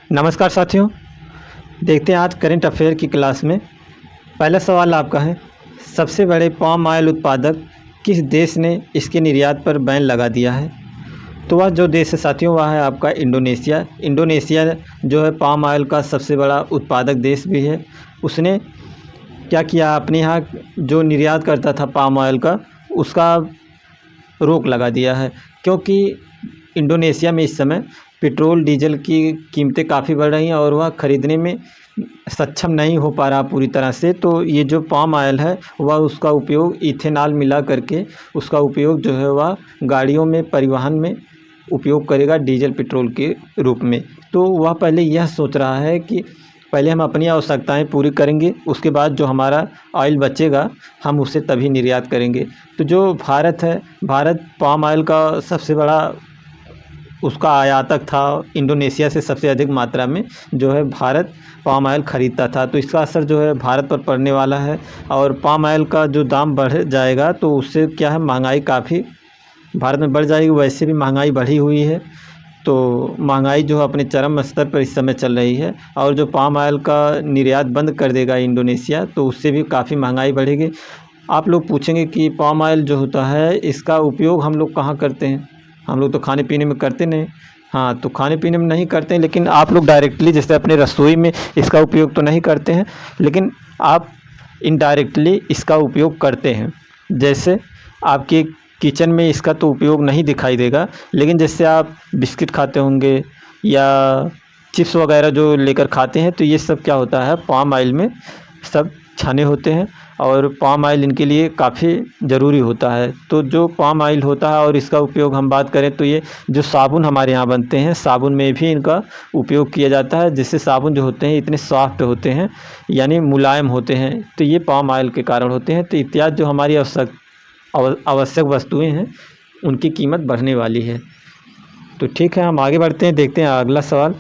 नमस्कार साथियों। देखते हैं आज करंट अफेयर की क्लास में। पहला सवाल आपका है, सबसे बड़े पाम ऑयल उत्पादक किस देश ने इसके निर्यात पर बैन लगा दिया है? तो वह जो देश है साथियों, वह है आपका इंडोनेशिया। इंडोनेशिया जो है पाम ऑयल का सबसे बड़ा उत्पादक देश भी है। उसने क्या किया, अपने यहाँ जो निर्यात करता था पाम ऑयल का, उसका रोक लगा दिया है, क्योंकि इंडोनेशिया में इस समय पेट्रोल डीजल की कीमतें काफ़ी बढ़ रही हैं और वह ख़रीदने में सक्षम नहीं हो पा रहा पूरी तरह से। तो ये जो पाम ऑयल है वह उसका उपयोग इथेनॉल मिला करके उसका उपयोग जो है वह गाड़ियों में परिवहन में उपयोग करेगा डीजल पेट्रोल के रूप में। तो वह पहले यह सोच रहा है कि पहले हम अपनी आवश्यकताएं पूरी करेंगे, उसके बाद जो हमारा ऑयल बचेगा हम उसे तभी निर्यात करेंगे। तो जो भारत है, भारत पाम ऑयल का सबसे बड़ा उसका आयातक था। इंडोनेशिया से सबसे अधिक मात्रा में जो है भारत पाम ऑयल ख़रीदता था। तो इसका असर जो है भारत पर पड़ने वाला है और पाम ऑयल का जो दाम बढ़ जाएगा तो उससे क्या है, महंगाई काफ़ी भारत में बढ़ जाएगी। वैसे भी महंगाई बढ़ी हुई है, तो महंगाई जो है अपने चरम स्तर पर इस समय चल रही है। और जो पाम ऑयल का निर्यात बंद कर देगा इंडोनेशिया, तो उससे भी काफ़ी महंगाई बढ़ेगी। आप लोग पूछेंगे कि पाम ऑयल जो होता है इसका उपयोग हम लोग कहाँ करते हैं? हम लोग तो खाने पीने में करते नहीं। हाँ, तो खाने पीने में नहीं करते हैं, लेकिन आप लोग डायरेक्टली जैसे अपने रसोई में इसका उपयोग तो नहीं करते हैं, लेकिन आप इनडायरेक्टली इसका उपयोग करते हैं। जैसे आपके किचन में इसका तो उपयोग नहीं दिखाई देगा, लेकिन जैसे आप बिस्किट खाते होंगे या चिप्स वगैरह जो लेकर खाते हैं, तो ये सब क्या होता है, पाम ऑयल में सब छाने होते हैं और पाम ऑयल इनके लिए काफ़ी ज़रूरी होता है। तो जो पाम ऑयल होता है और इसका उपयोग हम बात करें तो ये जो साबुन हमारे यहाँ बनते हैं, साबुन में भी इनका उपयोग किया जाता है, जिससे साबुन जो होते हैं इतने सॉफ्ट होते हैं, यानी मुलायम होते हैं। तो ये पाम ऑयल के कारण होते हैं। तो इत्यादि जो हमारी आवश्यक वस्तुएं हैं उनकी कीमत बढ़ने वाली है। तो ठीक है, हम आगे बढ़ते हैं, देखते हैं अगला सवाल।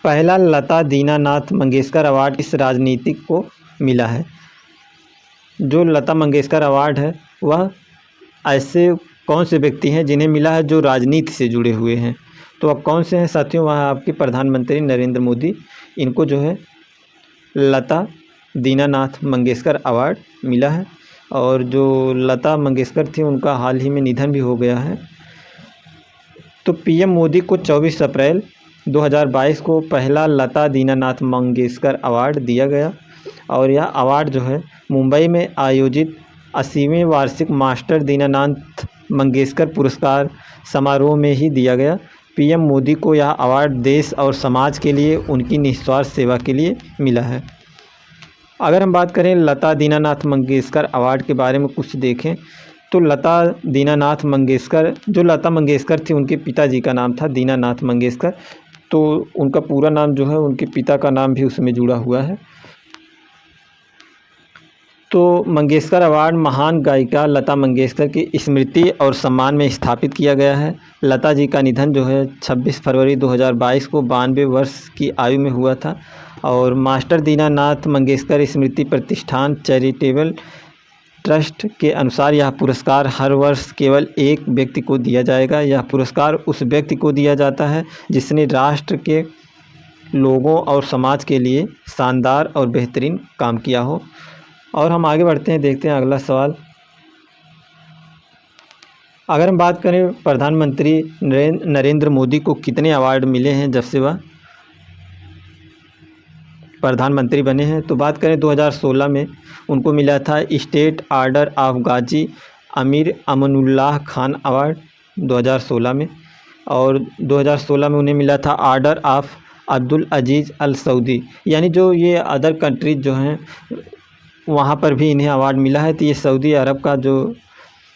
पहला लता दीनानाथ मंगेशकर अवार्ड किस राजनीतिक को मिला है? जो लता मंगेशकर अवार्ड है वह ऐसे कौन से व्यक्ति हैं जिन्हें मिला है जो राजनीति से जुड़े हुए हैं? तो अब कौन से हैं साथियों? वह आपके प्रधानमंत्री नरेंद्र मोदी। इनको जो है लता दीनानाथ मंगेशकर अवार्ड मिला है। और जो लता मंगेशकर थी उनका हाल ही में निधन भी हो गया है। तो पीएम मोदी को 24 अप्रैल 2022 को पहला लता दीनानाथ मंगेशकर अवार्ड दिया गया और यह अवार्ड जो है मुंबई में आयोजित 80वें वार्षिक मास्टर दीनानाथ मंगेशकर पुरस्कार समारोह में ही दिया गया। पीएम मोदी को यह अवार्ड देश और समाज के लिए उनकी निस्वार्थ सेवा के लिए मिला है। अगर हम बात करें लता दीनानाथ मंगेशकर अवार्ड के बारे में कुछ देखें तो लता दीनानाथ मंगेशकर, जो लता मंगेशकर थी उनके पिताजी का नाम था दीनानाथ मंगेशकर। तो उनका पूरा नाम जो है उनके पिता का नाम भी उसमें जुड़ा हुआ है। तो मंगेशकर अवार्ड महान गायिका लता मंगेशकर की स्मृति और सम्मान में स्थापित किया गया है। लता जी का निधन जो है 26 फरवरी 2022 को 92 वर्ष की आयु में हुआ था। और मास्टर दीनानाथ मंगेशकर स्मृति प्रतिष्ठान चैरिटेबल ट्रस्ट के अनुसार यह पुरस्कार हर वर्ष केवल एक व्यक्ति को दिया जाएगा। यह पुरस्कार उस व्यक्ति को दिया जाता है जिसने राष्ट्र के लोगों और समाज के लिए शानदार और बेहतरीन काम किया हो। और हम आगे बढ़ते हैं, देखते हैं अगला सवाल। अगर हम बात करें प्रधानमंत्री नरेंद्र मोदी को कितने अवार्ड मिले हैं जब से वह प्रधानमंत्री बने हैं, तो बात करें 2016 में उनको मिला था स्टेट ऑर्डर ऑफ गाजी अमीर अमनुल्लाह खान अवार्ड 2016 में। और 2016 में उन्हें मिला था order of Abdul Aziz Al Saudi. यानी जो ये अदर कंट्रीज जो हैं वहाँ पर भी इन्हें अवार्ड मिला है। तो ये सऊदी अरब का जो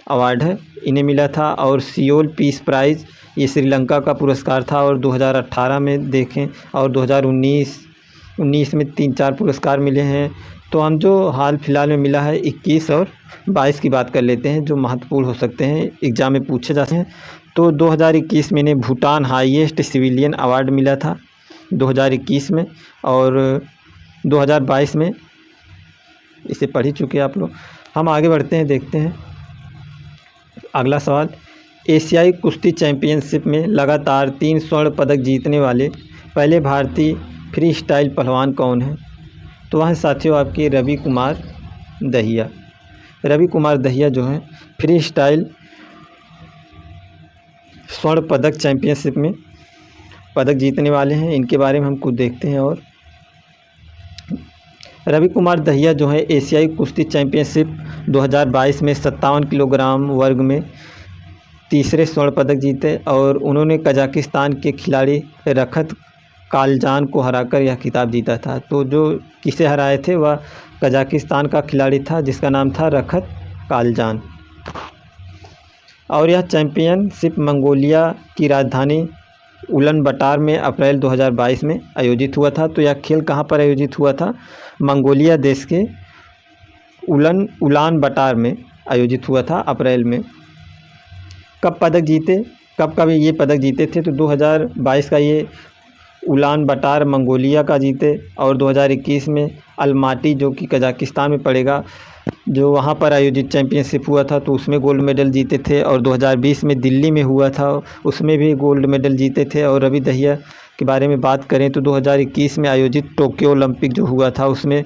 अवार्ड है इन्हें मिला था। और सियोल पीस प्राइज़ ये श्रीलंका का पुरस्कार था। और 2018 में देखें और 2019 में 3-4 पुरस्कार मिले हैं। तो हम जो हाल फिलहाल में मिला है 21 और 22 की बात कर लेते हैं, जो महत्वपूर्ण हो सकते हैं, एग्ज़ाम में पूछे जाते हैं। तो 2021 में इन्हें भूटान हाईएस्ट सिविलियन अवार्ड मिला था 2021 में। और 2022 में इसे पढ़ ही चुके आप लोग। हम आगे बढ़ते हैं, देखते हैं अगला सवाल। एशियाई कुश्ती चैंपियनशिप में लगातार 3 स्वर्ण पदक जीतने वाले पहले भारतीय फ्री स्टाइल पहलवान कौन हैं? तो वह साथियों आपके रवि कुमार दहिया। रवि कुमार दहिया जो हैं फ्री स्टाइल स्वर्ण पदक चैंपियनशिप में पदक जीतने वाले हैं। इनके बारे में हम कुछ देखते हैं। और रवि कुमार दहिया जो है एशियाई कुश्ती चैंपियनशिप 2022 में 57 किलोग्राम वर्ग में तीसरे स्वर्ण पदक जीते और उन्होंने कजाकिस्तान के खिलाड़ी रखत कालजान को हराकर यह खिताब जीता था। तो जो किसे हराए थे वह कजाकिस्तान का खिलाड़ी था जिसका नाम था रखत कालजान। और यह चैंपियनशिप मंगोलिया की राजधानी उलन बटार में अप्रैल 2022 में आयोजित हुआ था। तो यह खेल कहाँ पर आयोजित हुआ था? मंगोलिया देश के उलान बटार में आयोजित हुआ था अप्रैल में। कब पदक जीते, कब ये पदक जीते थे? तो 2022 का ये उलान बटार मंगोलिया का जीते और 2021 में अलमाटी जो कि कजाकिस्तान में पड़ेगा, जो वहाँ पर आयोजित चैंपियनशिप हुआ था तो उसमें गोल्ड मेडल जीते थे। और 2020 में दिल्ली में हुआ था उसमें भी गोल्ड मेडल जीते थे। और रवि दहिया के बारे में बात करें तो 2021 में आयोजित टोक्यो ओलंपिक जो हुआ था उसमें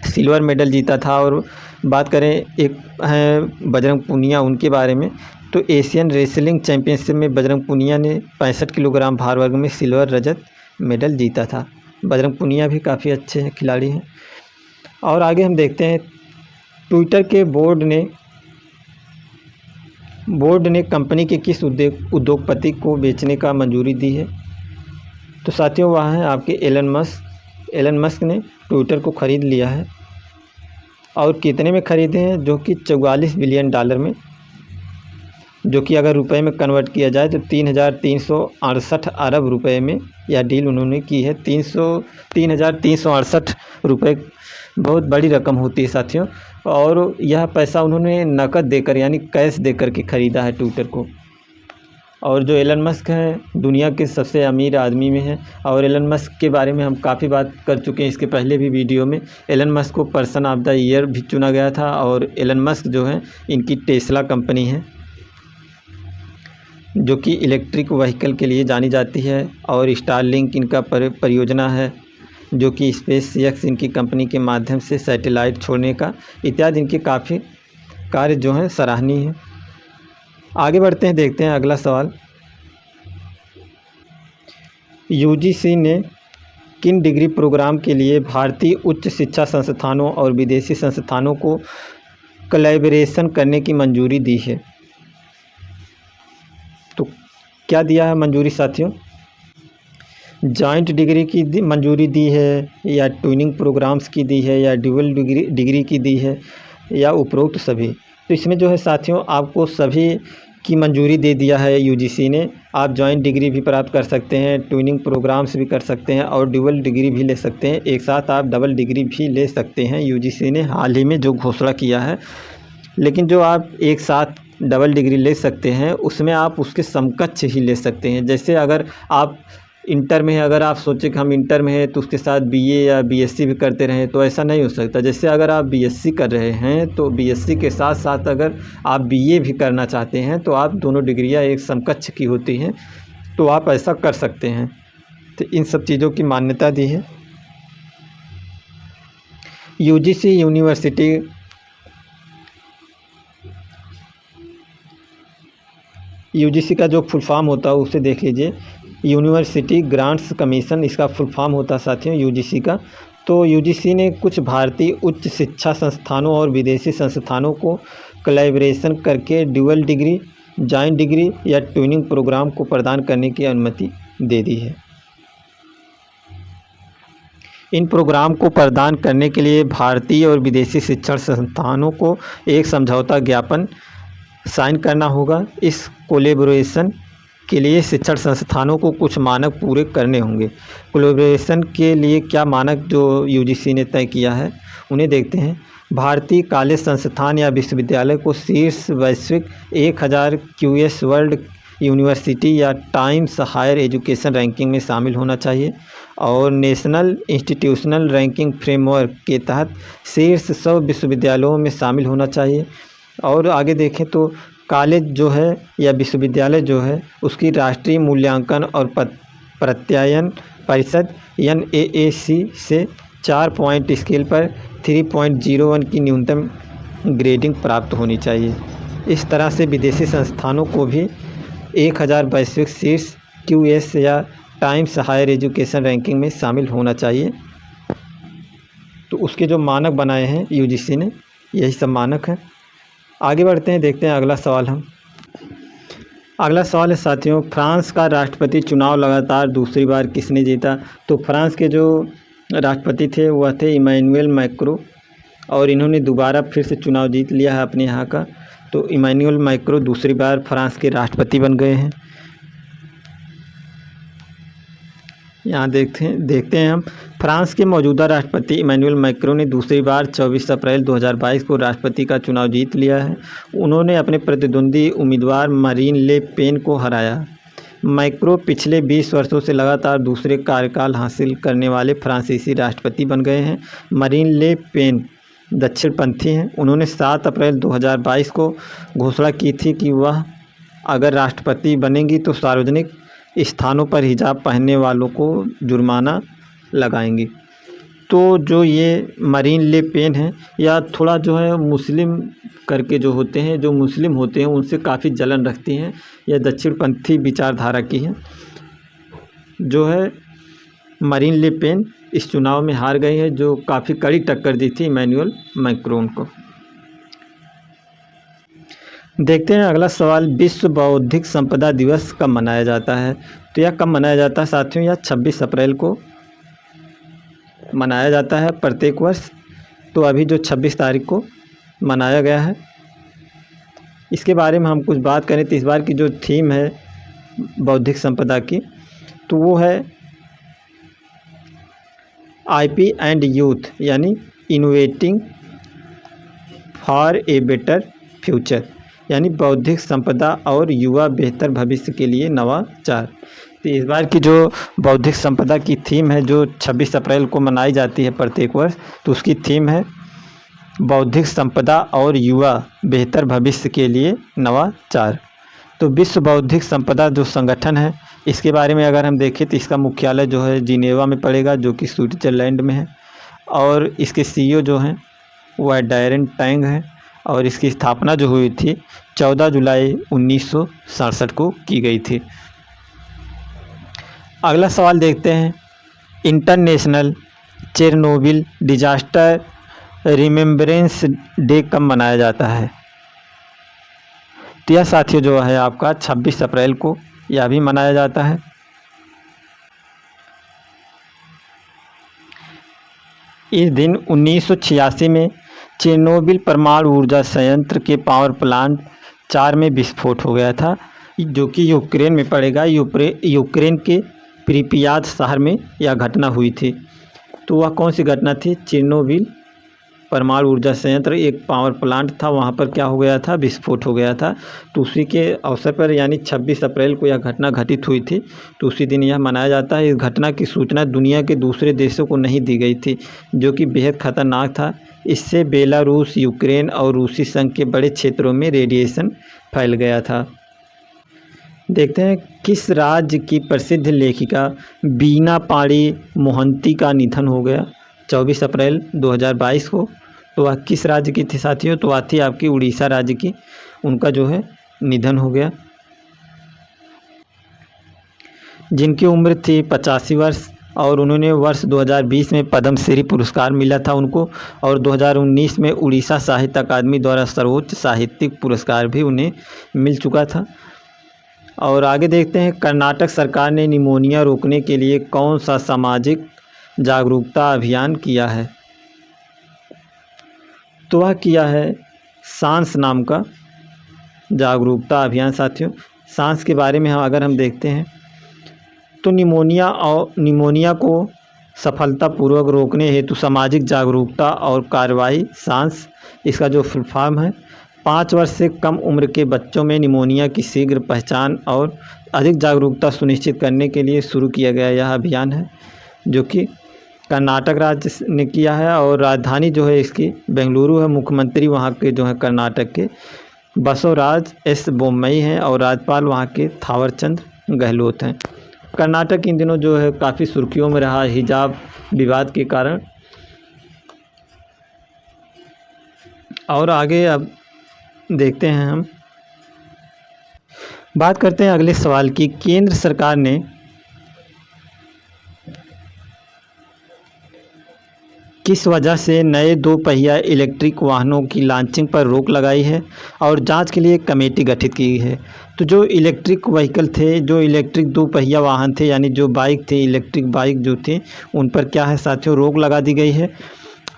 सिल्वर मेडल जीता था। और बात करें एक हैं बजरंग पुनिया, उनके बारे में तो एशियन रेसलिंग चैंपियनशिप में बजरंग पुनिया ने 65 किलोग्राम भार वर्ग में सिल्वर रजत मेडल जीता था। बजरंग पुनिया भी काफ़ी अच्छे हैं खिलाड़ी हैं। और आगे हम देखते हैं ट्विटर के बोर्ड ने कंपनी के किस उद्योगपति को बेचने का मंजूरी दी है? तो साथियों वह हैं आपके एलन मस्क। एलन मस्क ने ट्विटर को ख़रीद लिया है। और कितने में ख़रीदे हैं? जो कि $44 बिलियन में, जो कि अगर रुपए में कन्वर्ट किया जाए तो 3,368 अरब रुपए में यह डील उन्होंने की है। 3,368 रुपये बहुत बड़ी रकम होती है साथियों। और यह पैसा उन्होंने नकद देकर यानी कैश देकर के ख़रीदा है ट्विटर को। और जो एलन मस्क हैं दुनिया के सबसे अमीर आदमी में हैं। और एलन मस्क के बारे में हम काफ़ी बात कर चुके हैं इसके पहले भी वीडियो में। एलन मस्क को पर्सन ऑफ द ईयर भी चुना गया था। और एलन मस्क जो है इनकी टेस्ला कंपनी है जो कि इलेक्ट्रिक व्हीकल के लिए जानी जाती है। और स्टारलिंक इनका परियोजना है जो कि स्पेसएक्स इनकी कंपनी के माध्यम से सैटेलाइट छोड़ने का इत्यादि इनके काफ़ी कार्य जो हैं सराहनीय हैं। आगे बढ़ते हैं, देखते हैं अगला सवाल। यूजीसी ने किन डिग्री प्रोग्राम के लिए भारतीय उच्च शिक्षा संस्थानों और विदेशी संस्थानों को कोलैबोरेशन करने की मंजूरी दी है? तो क्या दिया है मंजूरी साथियों? जॉइंट डिग्री की मंजूरी दी है या ट्विनिंग प्रोग्राम्स की दी है या ड्यूअल डिग्री की दी है या उपरोक्त सभी? तो इसमें जो है साथियों आपको सभी की मंजूरी दे दिया है यूजीसी ने। आप जॉइंट डिग्री भी प्राप्त कर सकते हैं, ट्विनिंग प्रोग्राम्स भी कर सकते हैं और ड्यूअल डिग्री भी ले सकते हैं। एक साथ आप डबल डिग्री भी ले सकते हैं। यूजीसी ने हाल ही में जो घोषणा किया है। लेकिन जो आप एक साथ डबल डिग्री ले सकते हैं उसमें आप उसके समकक्ष ही ले सकते हैं। जैसे अगर आप इंटर में है, अगर आप सोचें कि हम इंटर में हैं तो उसके साथ बीए या बीएससी भी करते रहें तो ऐसा नहीं हो सकता। जैसे अगर आप बीएससी कर रहे हैं तो बीएससी के साथ साथ अगर आप बीए भी करना चाहते हैं तो आप दोनों डिग्रियां एक समकक्ष की होती हैं, तो आप ऐसा कर सकते हैं। तो इन सब चीज़ों की मान्यता दी है। यूजीसी का जो फुल फॉर्म होता है उसे देख लीजिए। यूनिवर्सिटी ग्रांट्स कमीशन इसका फुल फॉर्म होता है साथियों यूजीसी का। तो यूजीसी ने कुछ भारतीय उच्च शिक्षा संस्थानों और विदेशी संस्थानों को कोलैबोरेशन करके ड्यूअल डिग्री, जॉइंट डिग्री या ट्विनिंग प्रोग्राम को प्रदान करने की अनुमति दे दी है। इन प्रोग्राम को प्रदान करने के लिए भारतीय और विदेशी शिक्षण संस्थानों को एक समझौता ज्ञापन साइन करना होगा। इस कोलैबोरेशन के लिए शिक्षण संस्थानों को कुछ मानक पूरे करने होंगे। कोलैबोरेशन के लिए क्या मानक जो यूजीसी ने तय किया है उन्हें देखते हैं। भारतीय कॉलेज संस्थान या विश्वविद्यालय को शीर्ष वैश्विक 1000 QS वर्ल्ड यूनिवर्सिटी या टाइम्स हायर एजुकेशन रैंकिंग में शामिल होना चाहिए और नेशनल इंस्टीट्यूशनल रैंकिंग फ्रेमवर्क के तहत शीर्ष 100 विश्वविद्यालयों में शामिल होना चाहिए। और आगे देखें तो कॉलेज जो है या विश्वविद्यालय जो है उसकी राष्ट्रीय मूल्यांकन और प्रत्यायन परिषद NAAC से 4 पॉइंट स्केल पर 3.01 की न्यूनतम ग्रेडिंग प्राप्त होनी चाहिए। इस तरह से विदेशी संस्थानों को भी 1000 वैश्विक शीर्ष QS या टाइम्स हायर एजुकेशन रैंकिंग में शामिल होना चाहिए। तो उसके जो मानक बनाए हैं UGC ने, यही सब मानक हैं। आगे बढ़ते हैं, देखते हैं अगला सवाल हम। अगला सवाल है साथियों, फ्रांस का राष्ट्रपति चुनाव लगातार दूसरी बार किसने जीता? तो फ्रांस के जो राष्ट्रपति थे वह थे इमैनुअल मैक्रों, और इन्होंने दोबारा फिर से चुनाव जीत लिया है अपने यहाँ का। तो इमैनुअल मैक्रों दूसरी बार फ्रांस के राष्ट्रपति बन गए हैं। यहाँ देखते हैं हम। फ्रांस के मौजूदा राष्ट्रपति इमैनुअल मैक्रों ने दूसरी बार 24 अप्रैल 2022 को राष्ट्रपति का चुनाव जीत लिया है। उन्होंने अपने प्रतिद्वंदी उम्मीदवार मरीन ले पेन को हराया। मैक्रों पिछले 20 वर्षों से लगातार दूसरे कार्यकाल हासिल करने वाले फ्रांसीसी राष्ट्रपति बन गए हैं। मरीन ले पेन दक्षिणपंथी हैं। उन्होंने 7 अप्रैल 2022 को घोषणा की थी कि वह अगर राष्ट्रपति बनेंगी तो सार्वजनिक स्थानों पर हिजाब पहनने वालों को जुर्माना लगाएंगी। तो जो ये मरीन ले पेन है, या थोड़ा जो है मुस्लिम करके जो होते हैं, जो मुस्लिम होते हैं उनसे काफ़ी जलन रखती हैं। यह दक्षिणपंथी विचारधारा की हैं। जो है मरीन ले पेन इस चुनाव में हार गई है, जो काफ़ी कड़ी टक्कर दी थी इमैनुअल मैक्रों को। देखते हैं अगला सवाल, विश्व बौद्धिक संपदा दिवस कब मनाया जाता है? तो यह कब मनाया जाता है साथियों? यह 26 अप्रैल को मनाया जाता है प्रत्येक वर्ष। तो अभी जो 26 तारीख को मनाया गया है, इसके बारे में हम कुछ बात करें तो इस बार की जो थीम है बौद्धिक संपदा की, तो वो है IP एंड यूथ, यानी innovating for a better future, यानी बौद्धिक संपदा और युवा बेहतर भविष्य के लिए नवाचार। तो इस बार की जो बौद्धिक संपदा की थीम है, जो 26 अप्रैल को मनाई जाती है प्रत्येक वर्ष, तो उसकी थीम है बौद्धिक संपदा और युवा बेहतर भविष्य के लिए नवाचार। तो विश्व बौद्धिक संपदा जो संगठन है, इसके बारे में अगर हम देखें तो इसका मुख्यालय जो है जिनेवा में पड़ेगा, जो कि स्विट्ज़रलैंड में है। और इसके CEO जो हैं वह डैरेन टैंग हैं, और इसकी स्थापना जो हुई थी 14 जुलाई 1967 को की गई थी। अगला सवाल देखते हैं, international Chernobyl disaster remembrance day कब मनाया जाता है? तो यह साथियों जो है आपका 26 अप्रैल को यह भी मनाया जाता है। इस दिन 1986 में चेरनोबिल परमाणु ऊर्जा संयंत्र के पावर प्लांट 4 में विस्फोट हो गया था, जो कि यूक्रेन में पड़ेगा। यूक्रेन के प्रिपियात शहर में यह घटना हुई थी। तो वह कौन सी घटना थी? चेरनोबिल परमाणु ऊर्जा संयंत्र एक पावर प्लांट था, वहाँ पर क्या हो गया था? विस्फोट हो गया था। तो उसी के अवसर पर यानी 26 अप्रैल को यह घटना घटित हुई थी, तो उसी दिन यह मनाया जाता है। इस घटना की सूचना दुनिया के दूसरे देशों को नहीं दी गई थी, जो कि बेहद खतरनाक था। इससे बेलारूस, यूक्रेन और रूसी संघ के बड़े क्षेत्रों में रेडिएशन फैल गया था। देखते हैं, किस राज्य की प्रसिद्ध लेखिका बीना पाड़ी मोहंती का निधन हो गया 24 अप्रैल 2022 को? तो वह किस राज्य की थी साथियों? तो वह थी आपकी उड़ीसा राज्य की। उनका जो है निधन हो गया, जिनकी उम्र थी 85 वर्ष। और उन्होंने वर्ष 2020 में पद्मश्री पुरस्कार मिला था उनको, और 2019 में उड़ीसा साहित्य अकादमी द्वारा सर्वोच्च साहित्यिक पुरस्कार भी उन्हें मिल चुका था। और आगे देखते हैं, कर्नाटक सरकार ने निमोनिया रोकने के लिए कौन सा सामाजिक जागरूकता अभियान किया है? तो वह किया है सांस नाम का जागरूकता अभियान। साथियों, सांस के बारे में अगर हम देखते हैं तो निमोनिया को सफलतापूर्वक रोकने हेतु सामाजिक जागरूकता और कार्रवाई सांस, इसका जो फुल फॉर्म है। 5 वर्ष से कम उम्र के बच्चों में निमोनिया की शीघ्र पहचान और अधिक जागरूकता सुनिश्चित करने के लिए शुरू किया गया यह अभियान है, जो कि कर्नाटक राज्य ने किया है। और राजधानी जो है इसकी बेंगलुरु है। मुख्यमंत्री वहाँ के जो है कर्नाटक के बसवराज एस बोम्मई हैं और राज्यपाल वहाँ के थावरचंद गहलोत हैं। कर्नाटक इन दिनों जो है काफ़ी सुर्खियों में रहा हिजाब विवाद के कारण। और आगे अब देखते हैं हम, बात करते हैं अगले सवाल की। केंद्र सरकार ने किस वजह से नए दो पहिया इलेक्ट्रिक वाहनों की लॉन्चिंग पर रोक लगाई है और जांच के लिए एक कमेटी गठित की है। तो जो इलेक्ट्रिक व्हीकल थे, जो इलेक्ट्रिक दो पहिया वाहन थे, यानी जो बाइक थे, इलेक्ट्रिक बाइक जो थे, उन पर क्या है साथियों रोक लगा दी गई है।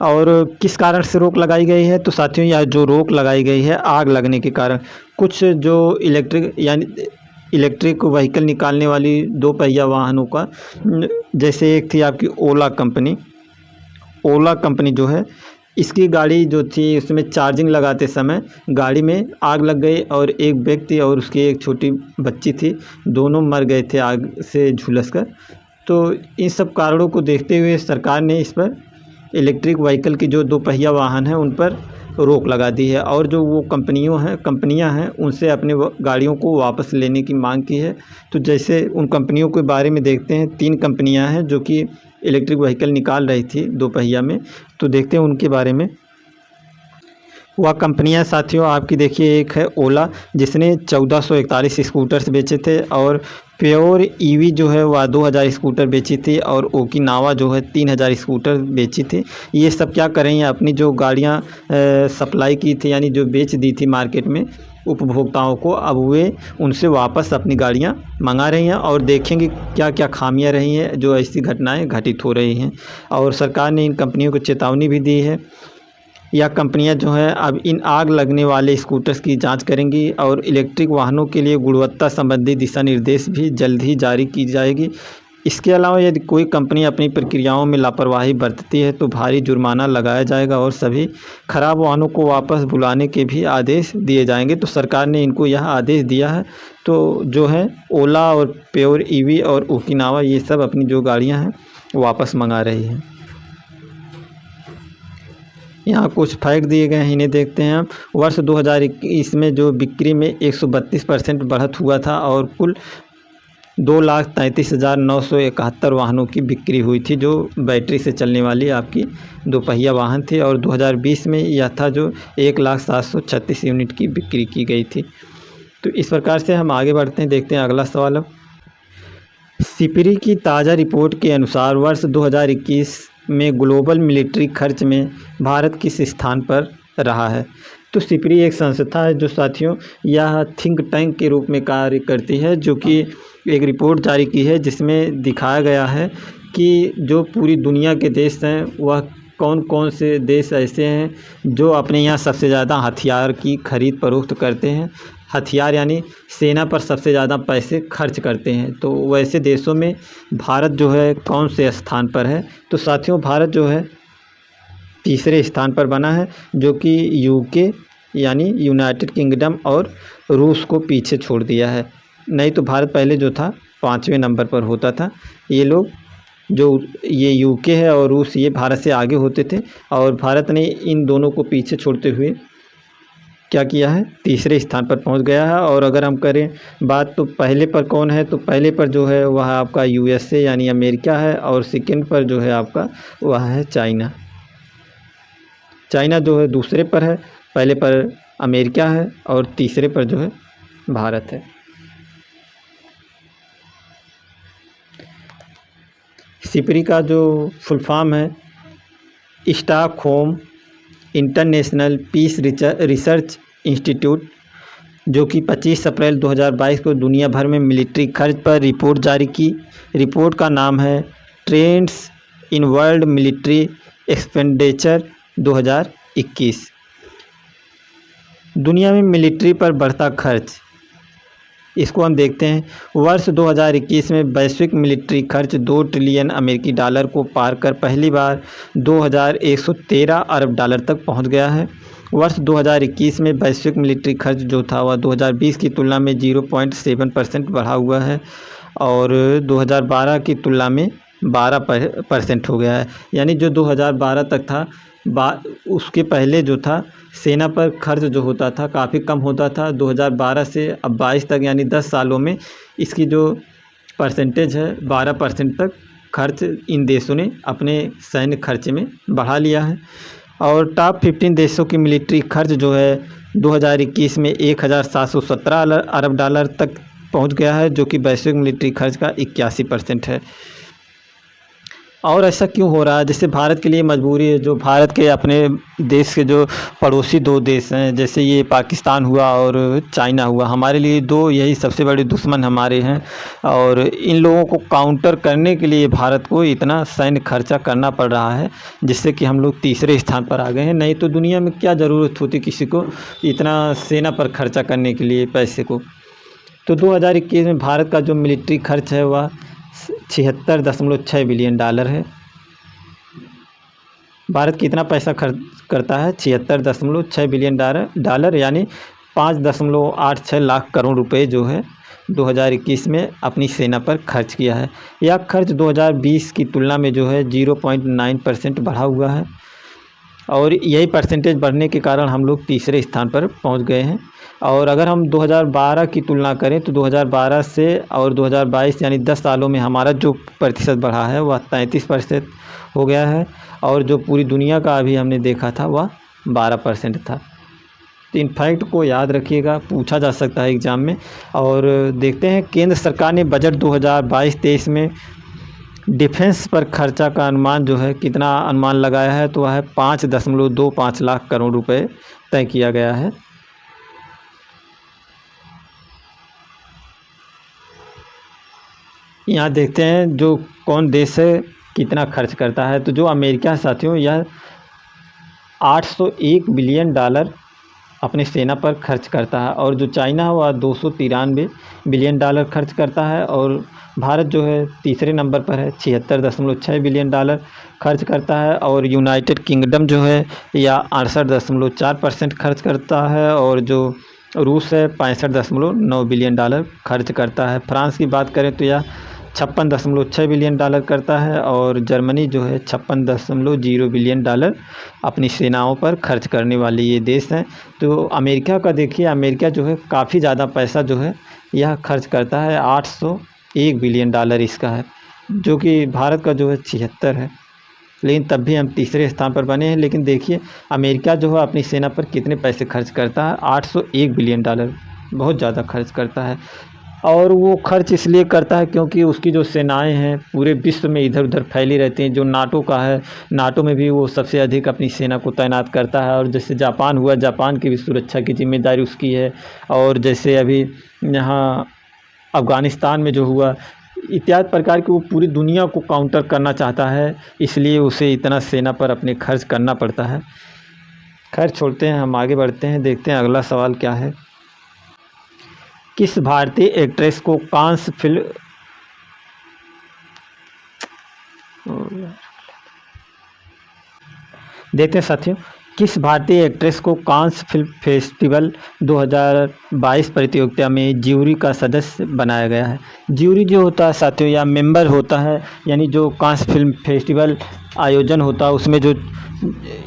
और किस कारण से रोक लगाई गई है, तो साथियों यह जो रोक लगाई गई है आग लगने के कारण। कुछ जो इलेक्ट्रिक व्हीकल निकालने वाली दो पहिया वाहनों का, जैसे एक थी आपकी ओला कंपनी जो है, इसकी गाड़ी जो थी उसमें चार्जिंग लगाते समय गाड़ी में आग लग गई और एक व्यक्ति और उसकी एक छोटी बच्ची थी, दोनों मर गए थे आग से झुलसकर। तो इन सब कारणों को देखते हुए सरकार ने इस पर इलेक्ट्रिक व्हीकल की जो दो पहिया वाहन हैं उन पर रोक लगा दी है और जो वो कंपनियां हैं उनसे अपने गाड़ियों को वापस लेने की मांग की है। तो जैसे उन कंपनियों के बारे में देखते हैं, 3 कंपनियां हैं जो कि इलेक्ट्रिक व्हीकल निकाल रही थी दो पहिया में, तो देखते हैं उनके बारे में। वह कंपनियां साथियों आपकी देखिए, एक है ओला जिसने 1441 स्कूटर्स बेचे थे, और प्योर ईवी जो है वह 2000 स्कूटर बेची थी, और ओकिनावा जो है 3000 स्कूटर बेची थी। ये सब क्या कर रही हैं, अपनी जो गाड़ियां सप्लाई की थी यानी जो बेच दी थी मार्केट में उपभोक्ताओं को, अब वे उनसे वापस अपनी गाड़ियां मंगा रही हैं और देखेंगे क्या क्या खामियां रही हैं जो ऐसी घटनाएं घटित हो रही हैं। और सरकार ने इन कंपनियों को चेतावनी भी दी है। यह कंपनियां जो हैं अब इन आग लगने वाले स्कूटर्स की जांच करेंगी और इलेक्ट्रिक वाहनों के लिए गुणवत्ता संबंधी दिशा निर्देश भी जल्द ही जारी की जाएगी। इसके अलावा यदि कोई कंपनी अपनी प्रक्रियाओं में लापरवाही बरतती है तो भारी जुर्माना लगाया जाएगा और सभी खराब वाहनों को वापस बुलाने के भी आदेश दिए जाएंगे। तो सरकार ने इनको यह आदेश दिया है। तो जो है ओला और प्योर ईवी और ओकिनावा ये सब अपनी जो गाड़ियां हैं वापस मंगा रही हैं। यहाँ कुछ फैक्ट दिए गए हैं, इन्हें देखते हैं हम। वर्ष 2021 में जो बिक्री में 132% बढ़त हुआ था और कुल 2,33,971 वाहनों की बिक्री हुई थी जो बैटरी से चलने वाली आपकी दोपहिया वाहन थी। और 2020 में यह था जो 1,0736 यूनिट की बिक्री की गई थी। तो इस प्रकार से हम आगे बढ़ते हैं, देखते हैं अगला सवाल अब। सिपरी की ताज़ा रिपोर्ट के अनुसार वर्ष 2021 में ग्लोबल मिलिट्री खर्च में भारत किस स्थान पर रहा है। तो सिपरी एक संस्था है जो साथियों यह थिंक टैंक के रूप में कार्य करती है, जो कि एक रिपोर्ट जारी की है जिसमें दिखाया गया है कि जो पूरी दुनिया के देश हैं वह कौन कौन से देश ऐसे हैं जो अपने यहाँ सबसे ज़्यादा हथियार की खरीद फरोख्त करते हैं। हथियार यानी सेना पर सबसे ज़्यादा पैसे खर्च करते हैं। तो वैसे देशों में भारत जो है कौन से स्थान पर है। तो साथियों भारत जो है तीसरे स्थान पर बना है, जो कि यूके यानी यूनाइटेड किंगडम और रूस को पीछे छोड़ दिया है। नहीं तो भारत पहले जो था 5वें नंबर पर होता था। ये यूके है और रूस ये भारत से आगे होते थे, और भारत ने इन दोनों को पीछे छोड़ते हुए क्या किया है, तीसरे स्थान पर पहुंच गया है। और अगर हम करें बात तो पहले पर कौन है, तो पहले पर जो है वह आपका यूएसए यानी अमेरिका है, और सेकंड पर जो है आपका वह है चाइना। चाइना जो है दूसरे पर है, पहले पर अमेरिका है और तीसरे पर जो है भारत है। सिपरी का जो फुल फॉर्म है Stockholm International Peace Research Institute, जो कि 25 अप्रैल 2022 को दुनिया भर में मिलिट्री खर्च पर रिपोर्ट जारी की। रिपोर्ट का नाम है trends in world military expenditure 2021। दुनिया में मिलिट्री पर बढ़ता खर्च, इसको हम देखते हैं। वर्ष 2021 में वैश्विक मिलिट्री खर्च 2 ट्रिलियन अमेरिकी डॉलर को पार कर पहली बार 2113 अरब डॉलर तक पहुंच गया है। वर्ष 2021 में वैश्विक मिलिट्री खर्च जो था वह 2020 की तुलना में 0.7% बढ़ा हुआ है और 2012 की तुलना में 12% हो गया है। यानी जो 2012 तक था उसके पहले जो था सेना पर खर्च जो होता था काफ़ी कम होता था। 2012 से अब 22 तक यानी 10 सालों में इसकी जो परसेंटेज है 12% तक खर्च इन देशों ने अपने सैन्य खर्च में बढ़ा लिया है। और टॉप 15 देशों की मिलिट्री खर्च जो है 2021 में 1717 अरब डॉलर तक पहुंच गया है, जो कि वैश्विक मिलिट्री खर्च का 81% है। और ऐसा क्यों हो रहा है? जैसे भारत के लिए मजबूरी है, जो भारत के अपने देश के जो पड़ोसी दो देश हैं, जैसे ये पाकिस्तान हुआ और चाइना हुआ, हमारे लिए दो यही सबसे बड़े दुश्मन हमारे हैं। और इन लोगों को काउंटर करने के लिए भारत को इतना सैन्य खर्चा करना पड़ रहा है, जिससे कि हम लोग तीसरे स्थान पर आ गए हैं। नहीं तो दुनिया में क्या ज़रूरत होती किसी को इतना सेना पर खर्चा करने के लिए पैसे को। तो 2021 में भारत का जो मिलिट्री खर्च है वह 76.6 बिलियन डॉलर है। भारत कितना पैसा खर्च करता है? 76.6 बिलियन डॉलर यानी 5.86 लाख करोड़ रुपए जो है 2021 में अपनी सेना पर खर्च किया है। यह खर्च 2020 की तुलना में जो है 0.9% बढ़ा हुआ है। और यही परसेंटेज बढ़ने के कारण हम लोग तीसरे स्थान पर पहुंच गए हैं। और अगर हम 2012 की तुलना करें तो 2012 से और 2022 यानी 10 सालों में हमारा जो प्रतिशत बढ़ा है वह 33% हो गया है। और जो पूरी दुनिया का अभी हमने देखा था वह 12% था। तो इन फैक्ट को याद रखिएगा, पूछा जा सकता है एग्ज़ाम में। और देखते हैं केंद्र सरकार ने बजट 2022-23 में डिफेंस पर खर्चा का अनुमान जो है कितना अनुमान लगाया है, तो वह है 5.25 लाख करोड़ रुपए तय किया गया है। यहाँ देखते हैं जो कौन देश है कितना खर्च करता है। तो जो अमेरिका है साथियों, यह 801 बिलियन डॉलर अपने सेना पर खर्च करता है। और जो चाइना है वह 293 बिलियन डॉलर खर्च करता है। और भारत जो है तीसरे नंबर पर है, 76.6 बिलियन डॉलर खर्च करता है। और यूनाइटेड किंगडम जो है यह 68.4% खर्च करता है। और जो रूस है 65.9 बिलियन डॉलर खर्च करता है। फ्रांस की बात करें तो यह 56.6 बिलियन डॉलर करता है। और जर्मनी जो है 56.0 बिलियन डॉलर अपनी सेनाओं पर खर्च करने वाले ये देश हैं। तो अमेरिका का देखिए, अमेरिका जो है काफ़ी ज़्यादा पैसा जो है यह खर्च करता है, 801 बिलियन डॉलर इसका है, जो कि भारत का जो है 76 है। लेकिन तब भी हम तीसरे स्थान पर बने हैं। लेकिन देखिए अमेरिका जो है अपनी सेना पर कितने पैसे खर्च करता है, 801 बिलियन डॉलर, बहुत ज़्यादा खर्च करता है। और वो खर्च इसलिए करता है क्योंकि उसकी जो सेनाएं हैं पूरे विश्व में इधर उधर फैली रहती हैं। जो नाटो का है, नाटो में भी वो सबसे अधिक अपनी सेना को तैनात करता है। और जैसे जापान हुआ, जापान की भी सुरक्षा की जिम्मेदारी उसकी है। और जैसे अभी यहाँ अफ़गानिस्तान में जो हुआ, इत्यादि प्रकार की वो पूरी दुनिया को काउंटर करना चाहता है, इसलिए उसे इतना सेना पर अपने खर्च करना पड़ता है। खैर छोड़ते हैं, हम आगे बढ़ते हैं, देखते हैं अगला सवाल क्या है। किस भारतीय एक्ट्रेस को कांस फिल्म देखते हैं साथियों, किस भारतीय एक्ट्रेस को कांस फिल्म फेस्टिवल 2022 प्रतियोगिता में ज्यूरी का सदस्य बनाया गया है? ज्यूरी जो होता है साथियों या मेंबर होता है, यानी जो कांस फिल्म फेस्टिवल आयोजन होता है उसमें जो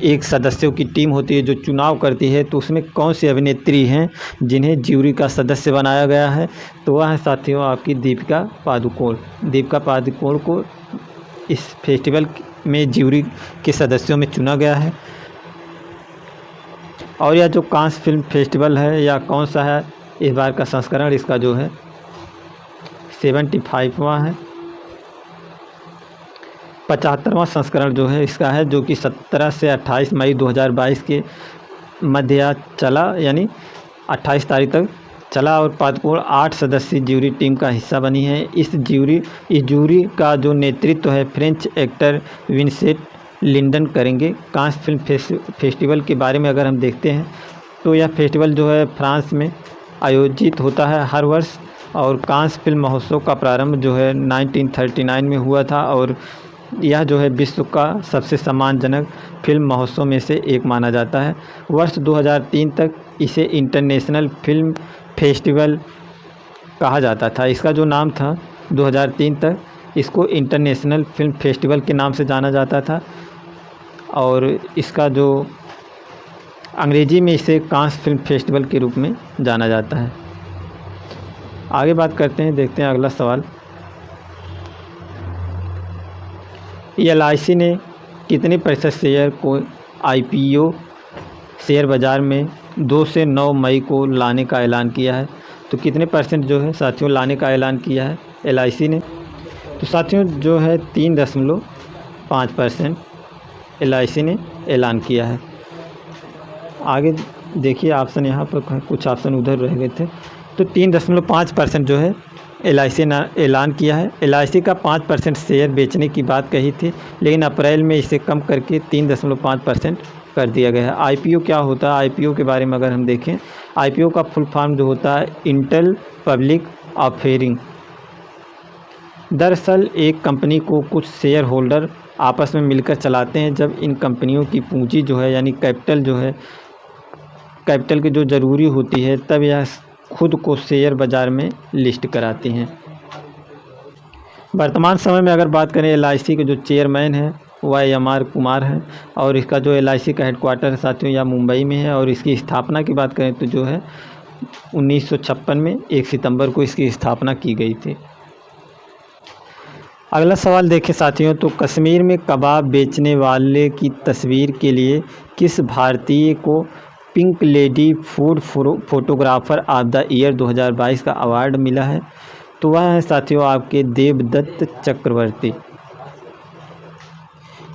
एक सदस्यों की टीम होती है जो चुनाव करती है, तो उसमें कौन सी अभिनेत्री हैं जिन्हें ज्यूरी का सदस्य बनाया गया है? तो वह है साथियों आपकी दीपिका पादुकोण। दीपिका पादुकोण को इस फेस्टिवल में ज्यूरी के सदस्यों में चुना गया है। और यह जो कांस फिल्म फेस्टिवल है या कौन सा है, इस बार का संस्करण इसका जो है 75वां है, 75वां संस्करण जो है इसका है, जो कि 17 से 28 मई 2022 के मध्य चला, यानी 28 तारीख तक चला। और पादुकोण 8 सदस्यीय ज्यूरी टीम का हिस्सा बनी है। इस ज्यूरी का जो नेतृत्व है फ्रेंच एक्टर विंसेंट लिंडन करेंगे। कांस फिल्म फेस्टिवल के बारे में अगर हम देखते हैं तो यह फेस्टिवल जो है फ्रांस में आयोजित होता है हर वर्ष। और कांस फिल्म महोत्सव का प्रारंभ जो है 1939 में हुआ था। और यह जो है विश्व का सबसे सम्मानजनक फिल्म महोत्सव में से एक माना जाता है। वर्ष 2003 तक इसे इंटरनेशनल फिल्म फेस्टिवल कहा जाता था। इसका जो नाम था 2003 तक इसको इंटरनेशनल फिल्म फेस्टिवल के नाम से जाना जाता था। और इसका जो अंग्रेजी में इसे कांस फिल्म फेस्टिवल के रूप में जाना जाता है। आगे बात करते हैं, देखते हैं अगला सवाल। LIC ने कितने प्रतिशत शेयर को IPO शेयर बाज़ार में 2 से 9 मई को लाने का ऐलान किया है? तो कितने परसेंट जो है साथियों लाने का ऐलान किया है LIC ने? तो साथियों जो है 3.5% LIC ने ऐलान किया है। आगे देखिए ऑप्शन यहाँ पर कुछ ऑप्शन उधर रह गए थे। तो 3.5% जो है LIC ने ऐलान किया है। LIC का 5% शेयर बेचने की बात कही थी, लेकिन अप्रैल में इसे कम करके 3.5% कर दिया गया है। IPO क्या होता है? IPO के बारे में अगर हम देखें, IPO का फुल फॉर्म जो होता है इंटेल पब्लिक ऑफरिंग। दरअसल एक कंपनी को कुछ शेयर होल्डर आपस में मिलकर चलाते हैं। जब इन कंपनियों की पूंजी जो है यानी कैपिटल जो है, कैपिटल की जो ज़रूरी होती है, तब यह खुद को शेयर बाज़ार में लिस्ट कराती हैं। वर्तमान समय में अगर बात करें LIC के जो चेयरमैन हैं वह MR कुमार हैं, और इसका जो LIC का हेडक्वार्टर है साथियों या मुंबई में है। और इसकी स्थापना की बात करें तो जो है 1956 में 1 सितंबर को इसकी स्थापना की गई थी। अगला सवाल देखें साथियों, तो कश्मीर में कबाब बेचने वाले की तस्वीर के लिए किस भारतीय को pink lady food photographer of the year 2022 का अवार्ड मिला है? तो वह है साथियों आपके देवदत्त चक्रवर्ती।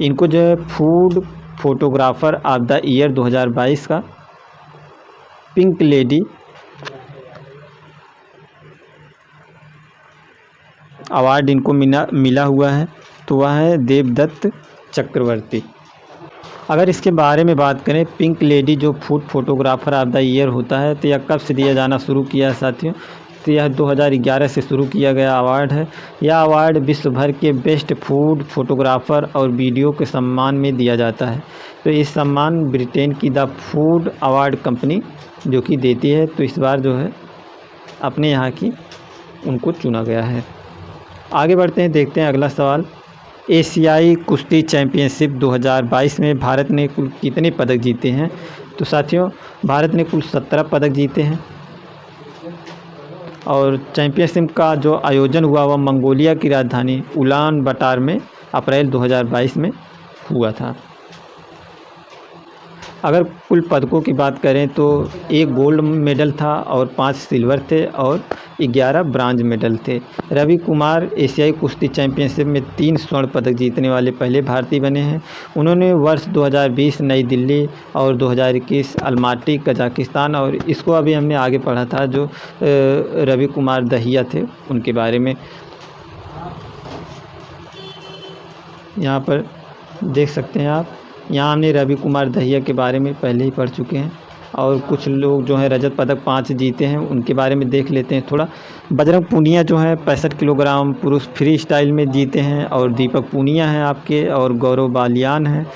इनको जो है food photographer of the year 2022 का पिंक लेडी अवार्ड इनको मिला हुआ है। तो वह है देवदत्त चक्रवर्ती। अगर इसके बारे में बात करें, पिंक लेडी जो food photographer of the year होता है, तो यह कब से दिया जाना शुरू किया है साथियों? तो यह 2011 से शुरू किया गया अवार्ड है। यह अवार्ड विश्व भर के बेस्ट फूड फोटोग्राफर और वीडियो के सम्मान में दिया जाता है। तो इस सम्मान ब्रिटेन की द फूड अवार्ड कंपनी जो कि देती है। तो इस बार जो है अपने यहाँ की उनको चुना गया है। आगे बढ़ते हैं, देखते हैं अगला सवाल। एशियाई कुश्ती चैंपियनशिप 2022 में भारत ने कुल कितने पदक जीते हैं? तो साथियों भारत ने कुल 17 पदक जीते हैं। और चैंपियनशिप का जो आयोजन हुआ वह मंगोलिया की राजधानी उलान बाटर में अप्रैल 2022 में हुआ था। अगर कुल पदकों की बात करें तो 1 गोल्ड मेडल था और 5 सिल्वर थे और 11 ब्रांज मेडल थे। रवि कुमार एशियाई कुश्ती चैंपियनशिप में 3 स्वर्ण पदक जीतने वाले पहले भारतीय बने हैं। उन्होंने वर्ष 2020 नई दिल्ली और 2021 अलमाटी कजाकिस्तान, और इसको अभी हमने आगे पढ़ा था जो रवि कुमार दहिया थे उनके बारे में। यहाँ पर देख सकते हैं आप, यहाँ हमने रवि कुमार दहिया के बारे में पहले ही पढ़ चुके हैं। और कुछ लोग जो हैं रजत पदक 5 जीते हैं, उनके बारे में देख लेते हैं थोड़ा। बजरंग पूनिया जो है 65 किलोग्राम पुरुष फ्री स्टाइल में जीते हैं, और दीपक पूनिया हैं आपके, और गौरव बालियान हैं,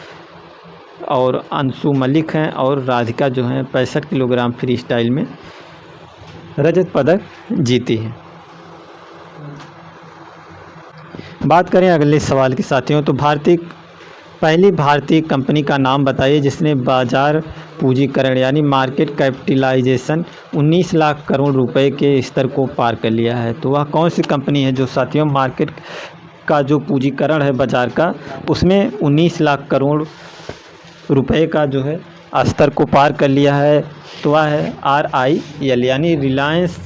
और अंशु मलिक हैं, और राधिका जो हैं 65 किलोग्राम फ्री स्टाइल में रजत पदक जीती हैं। बात करें अगले सवाल के साथियों, तो पहली भारतीय कंपनी का नाम बताइए जिसने बाजार पूंजीकरण यानी मार्केट कैपिटलाइजेशन 19 लाख करोड़ रुपए के स्तर को पार कर लिया है। तो वह कौन सी कंपनी है जो साथियों मार्केट का जो पूंजीकरण है बाजार का, उसमें 19 लाख करोड़ रुपए का जो है स्तर को पार कर लिया है? तो वह है RIL यानी रिलायंस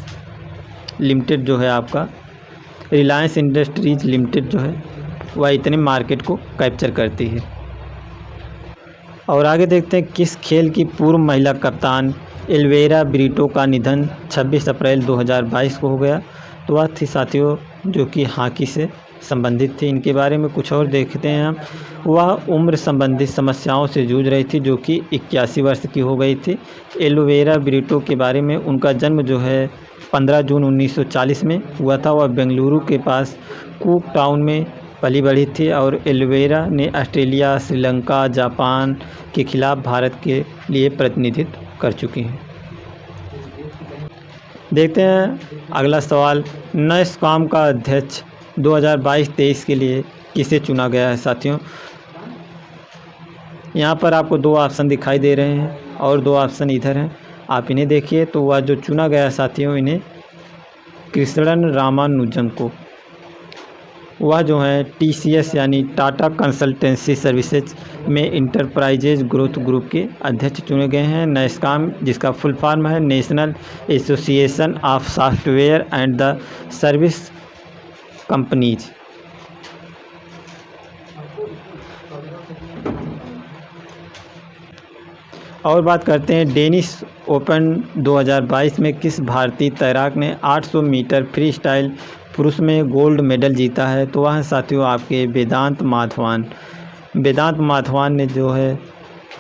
लिमिटेड जो है आपका, रिलायंस इंडस्ट्रीज लिमिटेड जो है वह इतने मार्केट को कैप्चर करती है। और आगे देखते हैं, किस खेल की पूर्व महिला कप्तान एल्वेरा ब्रिटो का निधन 26 अप्रैल 2022 को हो गया? तो वह थी साथियों जो कि हॉकी से संबंधित थी। इनके बारे में कुछ और देखते हैं हम। वह उम्र संबंधित समस्याओं से जूझ रही थी जो कि 81 वर्ष की हो गई थी। एल्वेरा ब्रिटो के बारे में, उनका जन्म जो है 15 जून 1940 में हुआ था। वह बेंगलुरु के पास कूक टाउन में पली बढ़ी थी, और एल्वेरा ने ऑस्ट्रेलिया, श्रीलंका, जापान के खिलाफ भारत के लिए प्रतिनिधित्व कर चुकी हैं। देखते हैं अगला सवाल। नैस्कॉम का अध्यक्ष 2022-23 के लिए किसे चुना गया है साथियों? यहाँ पर आपको 2 ऑप्शन दिखाई दे रहे हैं और 2 ऑप्शन इधर हैं, आप इन्हें देखिए। तो वह जो चुना गया साथियों, इन्हें कृष्णन रामानुजन को, वह जो है TCS यानी टाटा कंसल्टेंसी सर्विसेज में इंटरप्राइजेज ग्रोथ ग्रुप के अध्यक्ष चुने गए हैं। नेस्कॉम, जिसका फुल फॉर्म है national association of software and the service companies. और बात करते हैं डेनिश ओपन 2022 में किस भारतीय तैराक ने 800 मीटर फ्री स्टाइल पुरुष में गोल्ड मेडल जीता है। तो वह साथियों आपके वेदांत माधवान। वेदांत माधवान ने जो है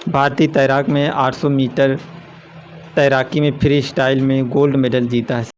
भारतीय तैराक में 800 मीटर तैराकी में फ्री स्टाइल में गोल्ड मेडल जीता है।